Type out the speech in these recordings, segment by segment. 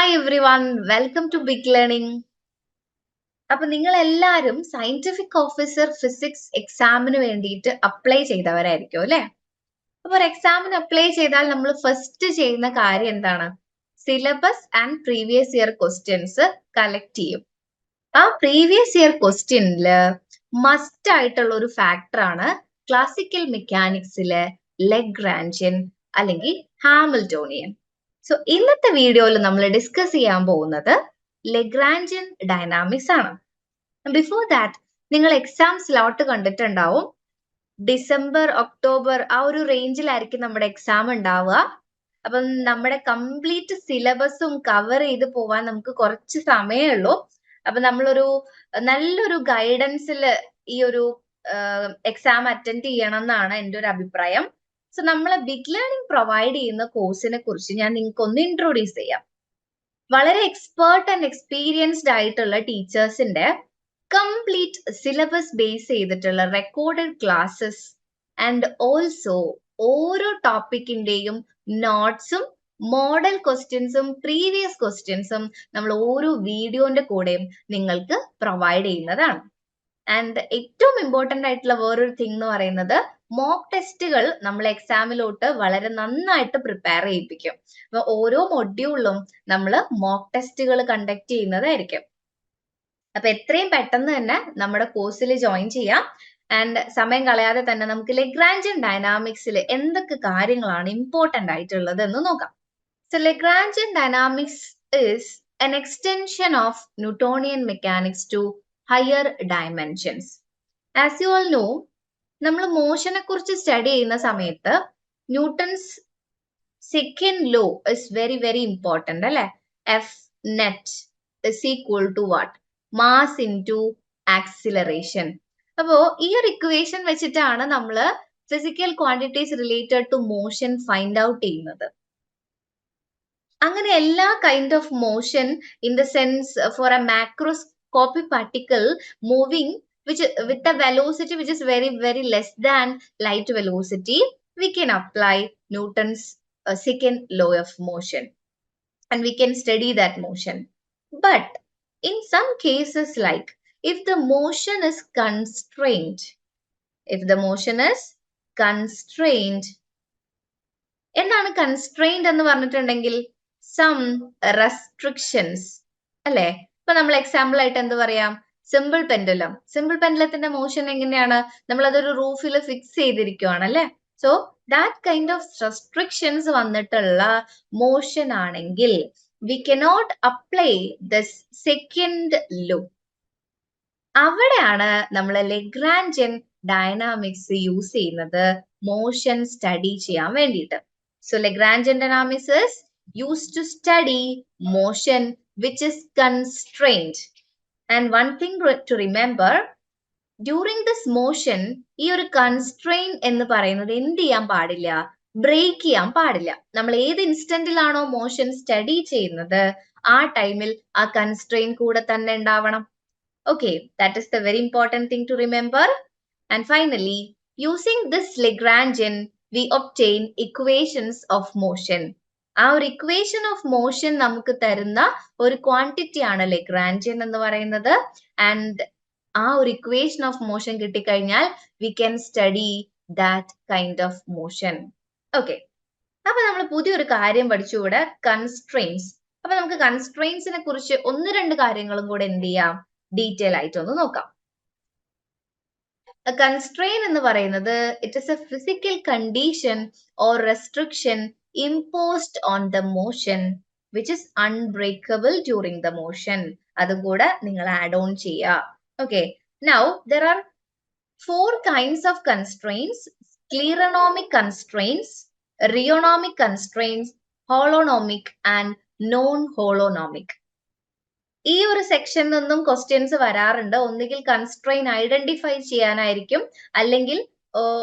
Hi everyone, welcome to big learning. അപ്പൊ നിങ്ങൾ എല്ലാവരും സയന്റിഫിക് ഓഫീസർ ഫിസിക്സ് എക്സാമിന് വേണ്ടിയിട്ട് അപ്ലൈ ചെയ്തവരായിരിക്കും അല്ലെ? അപ്പൊ ഒരു എക്സാമിന് അപ്ലൈ ചെയ്താൽ നമ്മൾ ഫസ്റ്റ് ചെയ്യുന്ന കാര്യം എന്താണ്? Syllabus and previous year questions collect ചെയ്യും. ആ പ്രീവിയസ് ഇയർ ക്വസ്റ്റ്യനില് മസ്റ്റ് ആയിട്ടുള്ള ഒരു ഫാക്ടർ ആണ് ക്ലാസിക്കൽ മെക്കാനിക്സിലെ ലഗ്രാഞ്ചിയൻ അല്ലെങ്കിൽ ഹാമിൽട്ടോണിയൻ. സോ ഇന്നത്തെ വീഡിയോയിൽ നമ്മൾ ഡിസ്കസ് ചെയ്യാൻ പോകുന്നത് ലഗ്രാഞ്ചിയൻ ഡൈനാമിക്സ് ആണ്. ബിഫോർ ദാറ്റ് നിങ്ങൾ എക്സാം സ്ലോട്ട് കണ്ടിട്ടുണ്ടാവും. ഡിസംബർ ഒക്ടോബർ ആ ഒരു റേഞ്ചിലായിരിക്കും നമ്മുടെ എക്സാം ഉണ്ടാവുക. അപ്പം നമ്മുടെ കംപ്ലീറ്റ് സിലബസും കവർ ചെയ്ത് പോവാൻ നമുക്ക് കുറച്ച് സമയമേ ഉള്ളൂ. അപ്പൊ നമ്മളൊരു നല്ലൊരു ഗൈഡൻസിൽ ഈ ഒരു എക്സാം അറ്റൻഡ് ചെയ്യണം എന്നാണ് എൻ്റെ ഒരു അഭിപ്രായം. സോ നമ്മളെ ബിഗ് ലേണിംഗ് പ്രൊവൈഡ് ചെയ്യുന്ന കോഴ്സിനെ കുറിച്ച് ഞാൻ നിങ്ങൾക്ക് ഒന്ന് ഇൻട്രൊഡ്യൂസ് ചെയ്യാം. വളരെ എക്സ്പേർട്ട് ആൻഡ് എക്സ്പീരിയൻസ്ഡ് ആയിട്ടുള്ള ടീച്ചേഴ്സിന്റെ കംപ്ലീറ്റ് സിലബസ് ബേസ് ചെയ്തിട്ടുള്ള റെക്കോർഡഡ് ക്ലാസ്സസ് ആൻഡ് ഓൾസോ ഓരോ ടോപ്പിക്കിന്റെയും നോട്ട്സും മോഡൽ ക്വസ്റ്റ്യൻസും പ്രീവിയസ് ക്വസ്റ്റ്യൻസും നമ്മൾ ഓരോ വീഡിയോന്റെ കൂടെയും നിങ്ങൾക്ക് പ്രൊവൈഡ് ചെയ്യുന്നതാണ്. ആൻഡ് ഏറ്റവും ഇമ്പോർട്ടന്റ് ആയിട്ടുള്ള വേറൊരു തിങ് എന്ന് പറയുന്നത് മോക്ക് ടെസ്റ്റുകൾ നമ്മൾ എക്സാമിലോട്ട് വളരെ നന്നായിട്ട് പ്രിപ്പയർ ചെയ്യിപ്പിക്കും. അപ്പൊ ഓരോ മൊഡ്യൂളിലും നമ്മൾ മോക്ക് ടെസ്റ്റുകൾ കണ്ടക്ട് ചെയ്യുന്നതായിരിക്കും. അപ്പൊ എത്രയും പെട്ടെന്ന് തന്നെ നമ്മുടെ കോഴ്സിൽ ജോയിൻ ചെയ്യാം. ആൻഡ് സമയം കളയാതെ തന്നെ നമുക്ക് ലഗ്രാഞ്ചിയൻ ഡൈനാമിക്സിൽ എന്തൊക്കെ കാര്യങ്ങളാണ് ഇമ്പോർട്ടന്റ് ആയിട്ടുള്ളത് എന്ന് നോക്കാം. So Lagrangian dynamics is an extension of Newtonian mechanics to higher dimensions. As you all know, നമ്മൾ മോഷനെ കുറിച്ച് സ്റ്റഡി ചെയ്യുന്ന സമയത്ത് Newton's second law is very very important അല്ലെ? F net is equal to what? Mass into acceleration. അപ്പോ ഈ ഒരു equation വെച്ചിട്ടാണ് നമ്മൾ physical quantities related to motion find out ചെയ്യുന്നത്. അങ്ങനെ എല്ലാ kind of motion in the sense for a macroscopic particle moving with a velocity which is very very less than light velocity, we can apply Newton's second law of motion and we can study that motion. But in some cases, like if the motion is constrained, എന്താണ് constrained എന്ന് പറഞ്ഞിട്ടുണ്ടെങ്കിൽ some restrictions അല്ലെ? ഇപ്പൊ നമ്മൾ example ആയിട്ട് എന്ത് പറയാം? Simple പെൻഡുലത്തിന്റെ motion എങ്ങനെയാണ്? നമ്മൾ അതൊരു റൂഫിൽ ഫിക്സ് ചെയ്തിരിക്കുവാണ് അല്ലെ? So that kind of restrictions വന്നിട്ടുള്ള മോഷൻ ആണെങ്കിൽ we cannot apply this second law. അവിടെയാണ് നമ്മൾ ലഗ്രാഞ്ചിയൻ ഡൈനാമിക്സ് യൂസ് ചെയ്യുന്നത് മോഷൻ സ്റ്റഡി ചെയ്യാൻ വേണ്ടിയിട്ട്. So Lagrangian dynamics is used to study motion which is constrained. And one thing to remember, during this motion, ഈ ഒരു constraint എന്ന് പറയുന്നത് എന്ത് ചെയ്യാൻ പാടില്ല? ബ്രേക്ക് ചെയ്യാൻ പാടില്ല. നമ്മൾ ഏത് ഇൻസ്റ്റന്റിലാണോ മോഷൻ സ്റ്റഡി ചെയ്യുന്നത് ആ ടൈമിൽ ആ കൺസ്ട്രെയിൻ കൂടെ തന്നെ ഉണ്ടാവണം. Okay, that is the very important thing to remember. And finally, using this Lagrangian, we obtain equations of motion. ആ ഒരു ഇക്വേഷൻ ഓഫ് മോഷൻ നമുക്ക് തരുന്ന ഒരു ക്വാണ്ടിറ്റി ആണ് ലഗ്രാഞ്ചിയൻ എന്ന് പറയുന്നത്. ആൻഡ് ആ ഒരു ഇക്വേഷൻ ഓഫ് മോഷൻ കിട്ടിക്കഴിഞ്ഞാൽ we can study that kind of motion. Okay, അപ്പൊ നമ്മൾ പുതിയൊരു കാര്യം പഠിച്ചുകൂടെ, കൺസ്ട്രെയിൻസ്. അപ്പൊ നമുക്ക് കൺസ്ട്രെയിൻസിനെ കുറിച്ച് ഒന്ന് രണ്ട് കാര്യങ്ങളും കൂടെ എന്ത് ചെയ്യാം? ഡീറ്റെയിൽ ആയിട്ടൊന്ന് നോക്കാം. A constraint എന്ന് പറയുന്നത് it is a physical condition or restriction imposed on the motion which is unbreakable during the motion. അതും കൂടെ നിങ്ങൾ ആഡ് ഓൺ ചെയ്യുക. Okay, now there are 4 kinds of constraints: scleronomic constraints, rheonomic constraints, holonomic and non-holonomic. ഈ ഒരു സെക്ഷനിൽ നിന്നും questions വരാറുണ്ട്. ഒന്നുകിൽ കൺസ്ട്രെയിൻ ഐഡന്റിഫൈ ചെയ്യാനായിരിക്കും, അല്ലെങ്കിൽ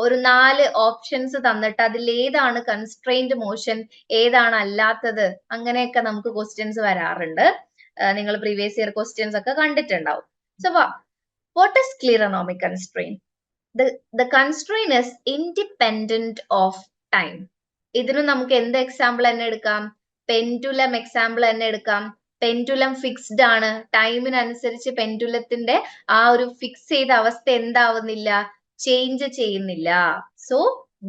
ഒരു 4 ഓപ്ഷൻസ് തന്നിട്ട് അതിൽ ഏതാണ് കൺസ്ട്രെയിൻഡ് മോഷൻ, ഏതാണ് അല്ലാത്തത്, അങ്ങനെയൊക്കെ നമുക്ക് ക്വസ്റ്റ്യൻസ് വരാറുണ്ട്. നിങ്ങൾ പ്രീവിയസ് ഇയർ ക്വസ്റ്റ്യൻസ് ഒക്കെ കണ്ടിട്ടുണ്ടാവും. So what is scleronomic constraint? The constraint is independent of time. ഇതിന് നമുക്ക് എന്ത് എക്സാമ്പിൾ തന്നെ എടുക്കാം? പെൻഡുലം എക്സാമ്പിൾ തന്നെ എടുക്കാം. പെൻഡുലം ഫിക്സ്ഡ് ആണ്, ടൈമിനനുസരിച്ച് പെൻഡുലത്തിന്റെ ആ ഒരു ഫിക്സ് ചെയ്ത അവസ്ഥ എന്താവുന്നില്ല, ചേഞ്ച് ചെയ്യുന്നില്ല. So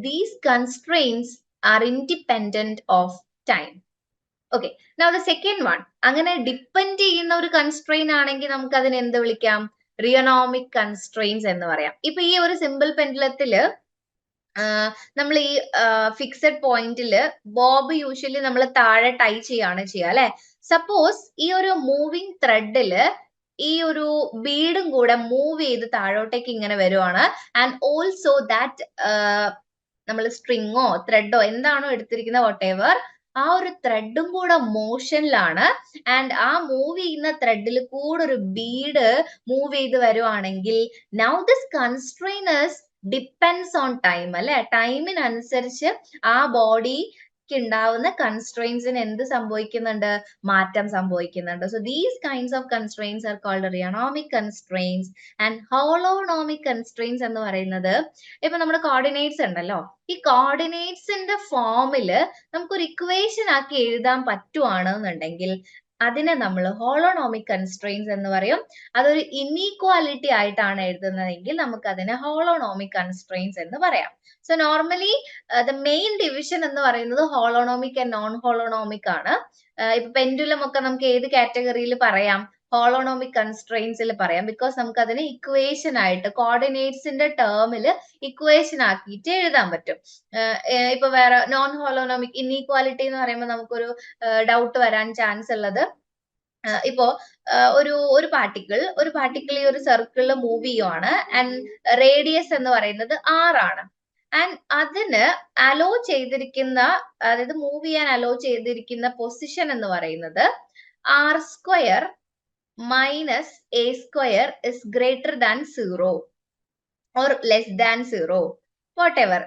these constraints R independent of time. Okay, now the second one, അങ്ങനെ ഡിപ്പെൻഡ് ചെയ്യുന്ന ഒരു കൺസ്ട്രെയിൻ ആണെങ്കിൽ നമുക്ക് അതിനെ എന്ത് വിളിക്കാം, റിയണോമിക് കൺസ്ട്രെയിൻസ് എന്ന് പറയാം. ഇപ്പൊ ഈ ഒരു സിമ്പിൾ പെൻഡുലത്തില് നമ്മൾ ഈ ഫിക്സഡ് പോയിന്റില് ബോബ് യൂഷ്വലി നമ്മൾ താഴെ ടൈ ചെയ്യാണ് ചെയ്യുക അല്ലെ. സപ്പോസ് ഈ ഒരു മൂവിങ് ത്രെഡില് ഈ ഒരു ബീഡും കൂടെ മൂവ് ചെയ്ത് താഴോട്ടേക്ക് ഇങ്ങനെ വരുവാണ്. ആൻഡ് ഓൾസോ ദാറ്റ് നമ്മൾ സ്ട്രിങ്ങോ ത്രെഡോ എന്താണോ എടുത്തിരിക്കുന്നത് വാട്ട് എവർ, ആ ഒരു ത്രെഡും കൂടെ മോഷനിലാണ്. ആൻഡ് ആ മൂവ് ചെയ്യുന്ന ത്രെഡിൽ കൂടെ ഒരു ബീഡ് മൂവ് ചെയ്ത് വരുവാണെങ്കിൽ now this constraints depends on time അല്ലെ. ടൈമിനനുസരിച്ച് ആ ബോഡിക്ക് ഉണ്ടാവുന്ന കൺസ്ട്രെയിൻസിന് എന്ത് സംഭവിക്കുന്നുണ്ട്, മാറ്റം സംഭവിക്കുന്നുണ്ട്. So these kinds of constraints are called rheonomic constraints. And holonomic constraints എന്ന് പറയുന്നത്, ഇപ്പൊ നമ്മുടെ കോർഡിനേറ്റ്സ് ഉണ്ടല്ലോ, ഈ കോർഡിനേറ്റ്സിന്റെ ഫോമില് നമുക്കൊരു ഇക്വേഷൻ ആക്കി എഴുതാൻ പറ്റുവാണെന്നുണ്ടെങ്കിൽ അതിനെ നമ്മൾ ഹോളോണോമിക് കൺസ്ട്രെയിൻസ് എന്ന് പറയും. അതൊരു ഇനീക്വാലിറ്റി ആയിട്ടാണ് എഴുതുന്നതെങ്കിൽ നമുക്ക് അതിനെ ഹോളോണോമിക് കൺസ്ട്രെയിൻസ് എന്ന് പറയാം. So normally the main division എന്ന് പറയുന്നത് ഹോളോണോമിക് ആൻഡ് നോൺ ഹോളോണോമിക് ആണ്. ഇപ്പൊ പെൻഡുലം ഒക്കെ നമുക്ക് ഏത് കാറ്റഗറിയിൽ പറയാം, ഹോളോണോമിക് കൺസ്ട്രെയിൻസിൽ പറയാം. ബിക്കോസ് നമുക്ക് അതിനെ ഇക്വേഷൻ ആയിട്ട് കോർഡിനേറ്റ്സിന്റെ ടേമിൽ ഇക്വേഷൻ ആക്കിയിട്ട് എഴുതാൻ പറ്റും. ഇപ്പൊ വേറെ നോൺ ഹോളോണോമിക് ഇനീക്വാലിറ്റി എന്ന് പറയുമ്പോൾ നമുക്കൊരു ഡൗട്ട് വരാൻ ചാൻസ് ഉള്ളത്, ഇപ്പോ ഒരു പാർട്ടിക്കിൾ ഈ ഒരു സർക്കിളിൽ മൂവ് ചെയ്യുവാണ്. ആൻഡ് റേഡിയസ് എന്ന് പറയുന്നത് r ആണ്. ആൻഡ് അതിന് അലോ ചെയ്തിരിക്കുന്ന, അതായത് മൂവ് ചെയ്യാൻ അലോ ചെയ്തിരിക്കുന്ന പൊസിഷൻ എന്ന് പറയുന്നത് r² minus a² is greater than 0 or less than 0, whatever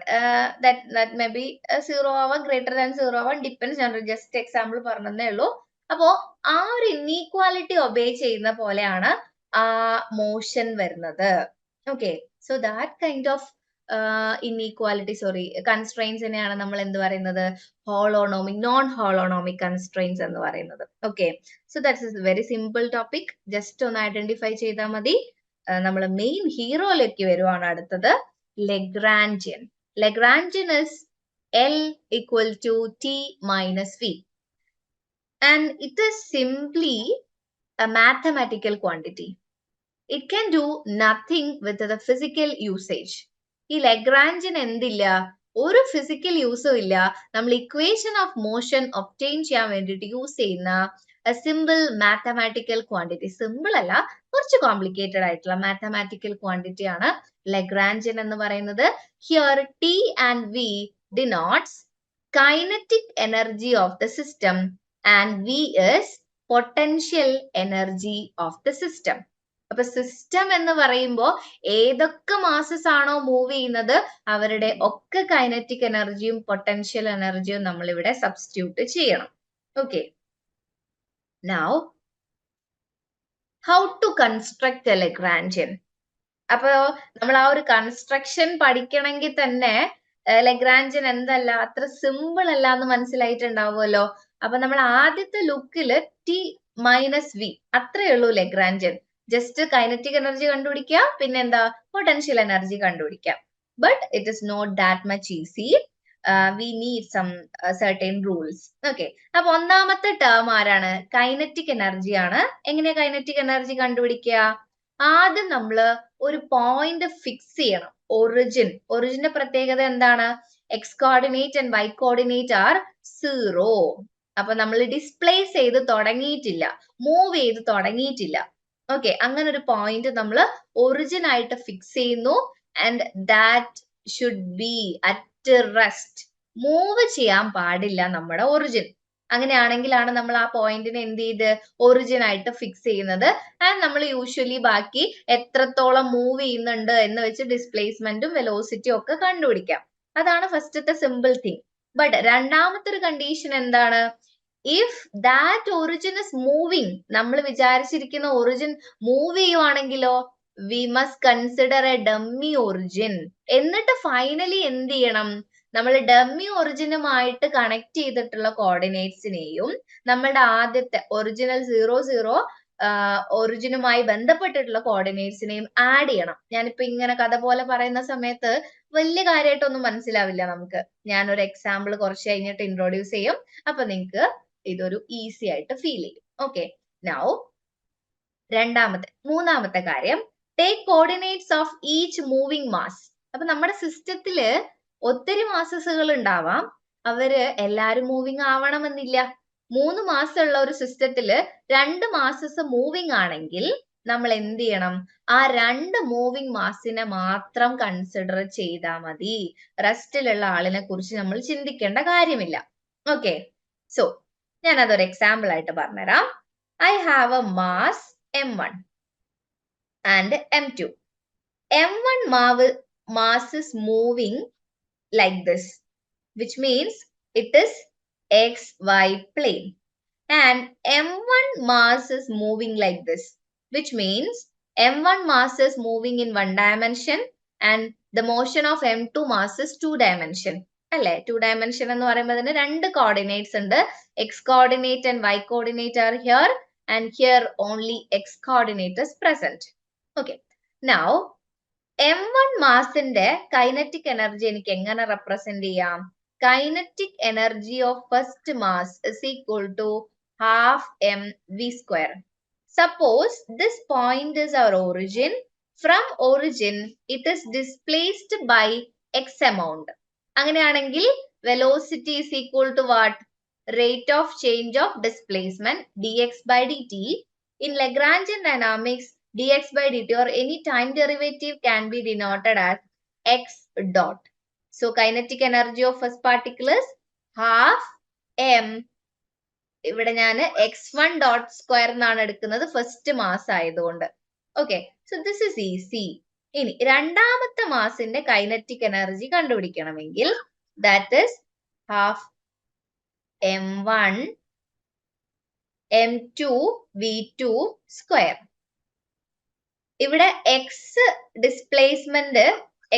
that may be 0 ആവാം, greater than 0 ആവാം, depends. ഞാൻ ജസ്റ്റ് എക്സാമ്പിൾ പറഞ്ഞതേ ഉള്ളൂ. അപ്പോ ആ ഒരു ഇനീക്വാലിറ്റി ഒബേ ചെയ്യുന്ന പോലെയാണ് ആ മോഷൻ വരുന്നത്. Okay, so that kind of inequality കൺസ്ട്രെയിൻസിനെയാണ് നമ്മൾ എന്ത് പറയുന്നത്, ഹോളോണോമിക് നോൺ ഹോളോണോമിക് കൺസ്ട്രെയിൻസ് എന്ന് പറയുന്നത്. Okay, so that's a very simple topic. Just ഒന്ന് ഐഡന്റിഫൈ ചെയ്താൽ മതി. നമ്മൾ മെയിൻ ഹീറോയിലേക്ക് വരുവാണ് അടുത്തത്, Lagrangian. Lagrangian is L equal to T minus V. And it is simply a mathematical quantity. It can do nothing with the physical usage. ഈ Lagrangian എന്തില്ല, ഒരു ഫിസിക്കൽ യൂസും ഇല്ല. നമ്മൾ ഇക്വേഷൻ ഓഫ് മോഷൻ ഒബ്റ്റെയിൻ ചെയ്യാൻ വേണ്ടിയിട്ട് യൂസ് ചെയ്യുന്ന simple mathematical quantity. Simple അല്ല, കുറച്ച് കോംപ്ലിക്കേറ്റഡ് ആയിട്ടുള്ള മാത്തമാറ്റിക്കൽ ക്വാണ്ടിറ്റി ആണ് ലഗ്രാൻജിയൻ എന്ന് പറയുന്നത്. Here T and V denotes kinetic energy of the system and V is potential energy of the system. അപ്പൊ സിസ്റ്റം എന്ന് പറയുമ്പോൾ ഏതൊക്കെ മാസസ് ആണോ മൂവ് ചെയ്യുന്നത് അവരുടെ ഒക്കെ കൈനറ്റിക് എനർജിയും പൊട്ടൻഷ്യൽ എനർജിയും നമ്മൾ ഇവിടെ സബ്സ്റ്റിറ്റ്യൂട്ട് ചെയ്യണം. Okay, now how to construct a Lagrangian. അപ്പൊ നമ്മൾ ആ ഒരു കൺസ്ട്രക്ഷൻ പഠിക്കണമെങ്കിൽ തന്നെ ലഗ്രാൻജിയൻ എന്തല്ല, അത്ര സിമ്പിൾ അല്ല എന്ന് മനസ്സിലായിട്ടുണ്ടാവുമല്ലോ. അപ്പൊ നമ്മൾ ആദ്യത്തെ ലുക്കില് T minus V അത്രയേ ഉള്ളൂ ലഗ്രാൻജിയൻ. ജസ്റ്റ് കൈനറ്റിക് എനർജി കണ്ടുപിടിക്കുക, പിന്നെ എന്താ പൊട്ടൻഷ്യൽ എനർജി കണ്ടുപിടിക്കുക. But it is not that much easy. We need some certain rules. Okay, അപ്പൊ ഒന്നാമത്തെ ടേം ആരാണ്, കൈനറ്റിക് എനർജി ആണ്. എങ്ങനെയാ കൈനറ്റിക് എനർജി കണ്ടുപിടിക്കുക, ആദ്യം നമ്മള് ഒരു പോയിന്റ് ഫിക്സ് ചെയ്യണം. ഒറിജിന്റെ പ്രത്യേകത എന്താണ്, X coordinate and Y coordinate are 0. അപ്പൊ നമ്മൾ ഡിസ്പ്ലേസ് ചെയ്ത് തുടങ്ങിയിട്ടില്ല, മൂവ് ചെയ്ത് തുടങ്ങിയിട്ടില്ല. ഓക്കെ, അങ്ങനെ ഒരു പോയിന്റ് നമ്മൾ ഒറിജിൻ ആയിട്ട് ഫിക്സ് ചെയ്യുന്നു. And that should be at rest. Move ചെയ്യാൻ പാടില്ല നമ്മുടെ ഒറിജിൻ. അങ്ങനെയാണെങ്കിലാണ് നമ്മൾ ആ പോയിന്റിനെ എന്ത് ചെയ്ത് ഒറിജിൻ ആയിട്ട് ഫിക്സ് ചെയ്യുന്നത്. ആൻഡ് നമ്മൾ യൂഷ്വലി ബാക്കി എത്രത്തോളം മൂവ് ചെയ്യുന്നുണ്ട് എന്ന് വെച്ച് ഡിസ്പ്ലേസ്മെന്റും വെലോസിറ്റിയും ഒക്കെ കണ്ടുപിടിക്കാം. അതാണ് ഫസ്റ്റത്തെ സിമ്പിൾ തിങ്. ബട്ട് രണ്ടാമത്തെ ഒരു കണ്ടീഷൻ എന്താണ്, if that origin is moving, നമ്മൾ വിചാരിച്ചിരിക്കുന്ന ഒറിജിൻ മൂവ് ചെയ്യുവാണെങ്കിലോ we must consider a dummy origin. എന്നിട്ട് ഫൈനലി എന്ത് ചെയ്യണം, നമ്മൾ ഡമ്മി ഒറിജിനുമായിട്ട് കണക്ട് ചെയ്തിട്ടുള്ള കോർഡിനേറ്റ്സിനെയും നമ്മളുടെ ആദ്യത്തെ ഒറിജിനൽ 00 ഒറിജിനുമായി ബന്ധപ്പെട്ടിട്ടുള്ള കോർഡിനേറ്റ്സിനെയും ആഡ് ചെയ്യണം. ഞാനിപ്പോ ഇങ്ങനെ കഥ പോലെ പറയുന്ന സമയത്ത് വലിയ കാര്യമായിട്ടൊന്നും മനസ്സിലാവില്ല നമുക്ക്. ഞാനൊരു എക്സാമ്പിൾ കുറച്ച് കഴിഞ്ഞിട്ട് ഇൻട്രോഡ്യൂസ് ചെയ്യും. അപ്പൊ നിങ്ങൾക്ക് ഇതൊരു ഈസി ആയിട്ട് ഫീൽ ചെയ്യും. ഓക്കെ, നൗ മൂന്നാമത്തെ കാര്യം, take coordinates of each moving mass. അപ്പൊ നമ്മുടെ സിസ്റ്റത്തില് ഒത്തിരി മാസസുകൾ ഉണ്ടാവാം, അവര് എല്ലാരും മൂവിങ് ആവണമെന്നില്ല. 3 മാസമുള്ള ഒരു സിസ്റ്റത്തില് 2 മാസസ് മൂവിങ് ആണെങ്കിൽ നമ്മൾ എന്ത് ചെയ്യണം? ആ 2 മൂവിങ് മാസിനെ മാത്രം കൺസിഡർ ചെയ്താൽ മതി. റെസ്റ്റിലുള്ള ആളിനെ കുറിച്ച് നമ്മൾ ചിന്തിക്കേണ്ട കാര്യമില്ല. ഓക്കെ, സോ ഞാൻ അതൊരു എക്സാമ്പിൾ ആയിട്ട് പറഞ്ഞുതരാം. I have a mass M1 and M2. M1 mass is moving like this, which means it is XY plane. And M1 mass is moving like this, which means M1 mass is moving in 1 dimension and the motion of M2 mass is 2 dimension. അല്ലെ, 2 dimension എന്ന് പറയുമ്പോൾ അതിന് 2 coordinates ഉണ്ട്. X coordinate and Y coordinate are here, and here only X coordinate is present. Okay, now M1 മാസിന്റെ kinetic energy എനിക്ക് എങ്ങനെ represent ചെയ്യാം? Kinetic energy of first mass is equal to half mv square. Suppose this point is our origin. From origin, it is displaced by x amount. അങ്ങനെയാണെങ്കിൽ velocity is equal to what? Rate of change of displacement dx by dt. In Lagrangian dynamics, dx by dt or any time derivative can be denoted as x dot. So kinetic energy of first particle is half m. ഇവിടെ ഞാൻ x1 dot square എന്നാണ് എടുക്കുന്നത്, first mass ആയതുകൊണ്ട്. Okay, so this is easy. ഇനി രണ്ടാമത്തെ മാസിന്റെ kinetic energy കണ്ടുപിടിക്കണമെങ്കിൽ that is half m1 m2 v2 square. ഇവിടെ എക്സ് ഡിസ്പ്ലേസ്മെന്റ്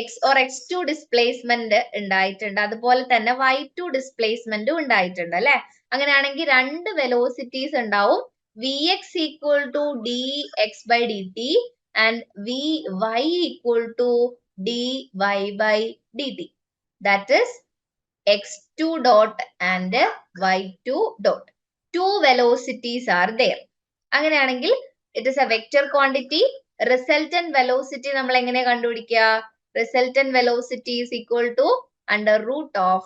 x2 ഡിസ്പ്ലേസ്മെന്റ് ഉണ്ടായിട്ടുണ്ട്, അതുപോലെ തന്നെ y2 ഡിസ്പ്ലേസ്മെന്റും ഉണ്ടായിട്ടുണ്ട് അല്ലെ. അങ്ങനെയാണെങ്കിൽ 2 വെലോസിറ്റീസ് ഉണ്ടാവും. vx equal to dx by dt and vy equal to dy by dt. That is x2 dot and y2 dot. 2 velocities are there. അങ്ങനെയാണെങ്കിൽ it is a vector quantity. Resultant velocity നമ്മൾ എങ്ങനെ കണ്ടുപിടിക്കുക? Resultant velocity is equal to under root of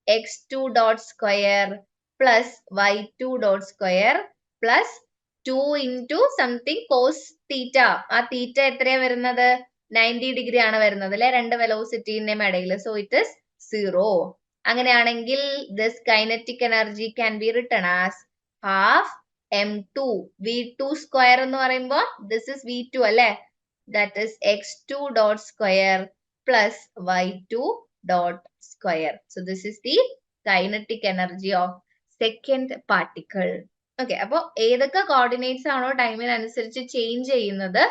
x2 dot square plus y2 dot square plus 2 into something cos theta. ആ theta എത്രയാ വരുന്നത്? 90 degree ആണ് വരുന്നത് അല്ലെ, രണ്ട് വെലോസിറ്റിന്റെ ഇടയിൽ. So it is 0. അങ്ങനെയാണെങ്കിൽ this kinetic energy can be written as half m2 v2 square എന്ന് പറയുമ്പോൾ this is v2 അല്ലെ, that is x2 dot square plus y2 dot square. So this is the kinetic energy of second particle. Okay, അപ്പോൾ ഏതൊക്കെ coordinates ആണോ ടൈമിനനുസരിച്ച് change ചെയ്യുന്നത്